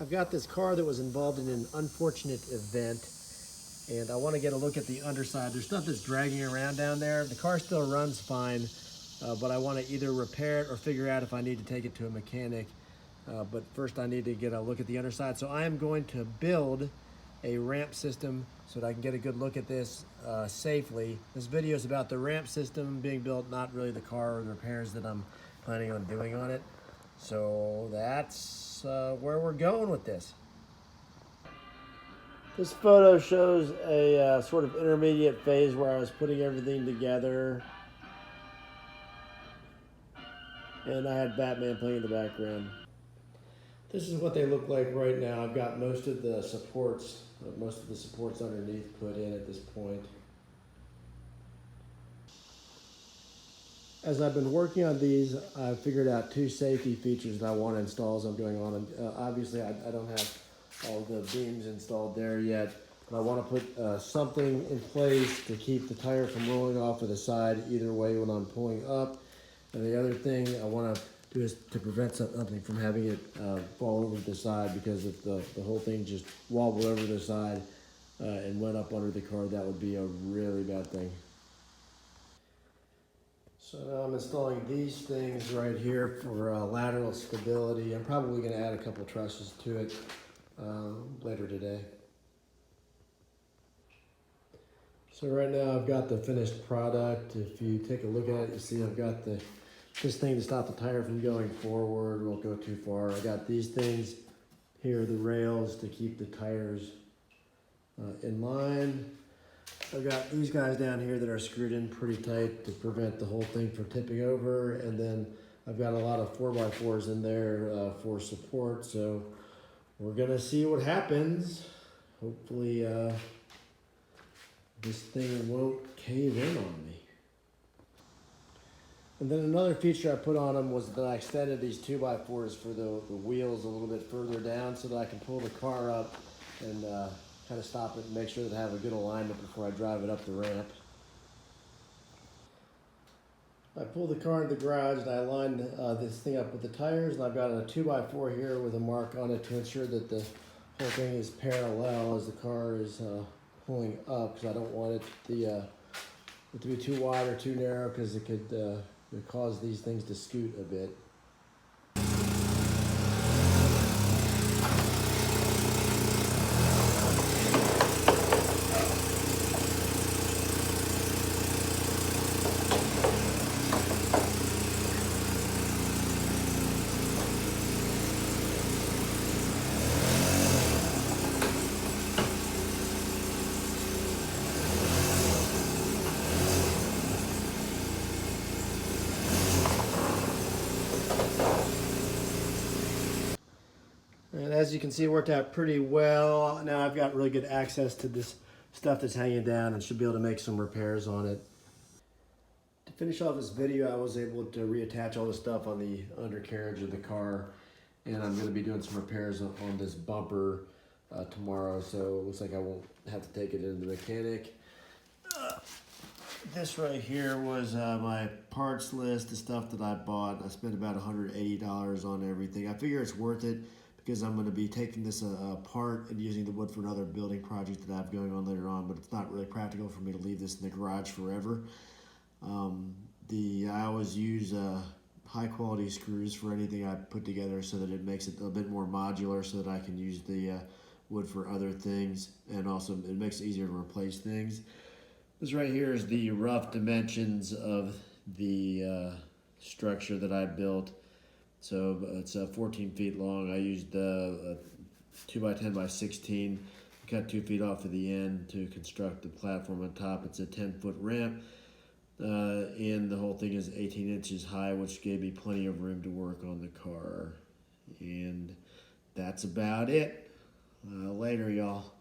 I've got this car that was involved in an unfortunate event, and I want to get a look at the underside. There's stuff that's dragging around down there. The car still runs fine, but I want to either repair it or figure out if I need to take it to a mechanic. But first I need to get a look at the underside. So I am going to build a ramp system so that I can get a good look at this safely. This video is about the ramp system being built, not really the car or the repairs that I'm planning on doing on it. So that's where we're going with this. This photo shows a sort of intermediate phase where I was putting everything together, and I had Batman playing in the background. This is what they look like right now. I've got most of the supports underneath put in at this point. As I've been working on these, I've figured out two safety features that I want to install as I'm going on. Obviously, I don't have all the beams installed there yet, but I want to put something in place to keep the tire from rolling off of the side either way when I'm pulling up. And the other thing I want to do is to prevent something from having it fall over the side, because if the whole thing just wobbled over the side and went up under the car, that would be a really bad thing. So now I'm installing these things right here for lateral stability. I'm probably going to add a couple trusses to it later today. So right now I've got the finished product. If you take a look at it, you see I've got this thing to stop the tire from going forward, won't go too far. I got these things here, the rails to keep the tires in line. I've got these guys down here that are screwed in pretty tight to prevent the whole thing from tipping over. And then I've got a lot of 4x4s in there for support. So we're gonna see what happens. Hopefully this thing won't cave in on me. And then another feature I put on them was that I extended these 2x4s for the wheels a little bit further down so that I can pull the car up and kind of stop it and make sure that I have a good alignment before I drive it up the ramp. I pulled the car into the garage and I lined this thing up with the tires, and I've got a 2x4 here with a mark on it to ensure that the whole thing is parallel as the car is pulling up, because I don't want it to be too wide or too narrow, because it could cause these things to scoot a bit. And as you can see, it worked out pretty well. Now I've got really good access to this stuff that's hanging down and should be able to make some repairs on it. To finish off this video, I was able to reattach all the stuff on the undercarriage of the car, and I'm going to be doing some repairs on this bumper tomorrow, so it looks like I won't have to take it into the mechanic. This right here was my parts list, the stuff that I bought. I spent about $180 on everything. I figure it's worth it, because I'm going to be taking this apart and using the wood for another building project that I have going on later on, but it's not really practical for me to leave this in the garage forever. I always use high quality screws for anything I put together, so that it makes it a bit more modular, so that I can use the wood for other things, and also it makes it easier to replace things. This right here is the rough dimensions of the structure that I built. So it's 14 feet long. I used 2x10x16, cut 2 feet off of the end to construct the platform on top. It's a 10-foot ramp, and the whole thing is 18 inches high, which gave me plenty of room to work on the car. And that's about it. Later, y'all.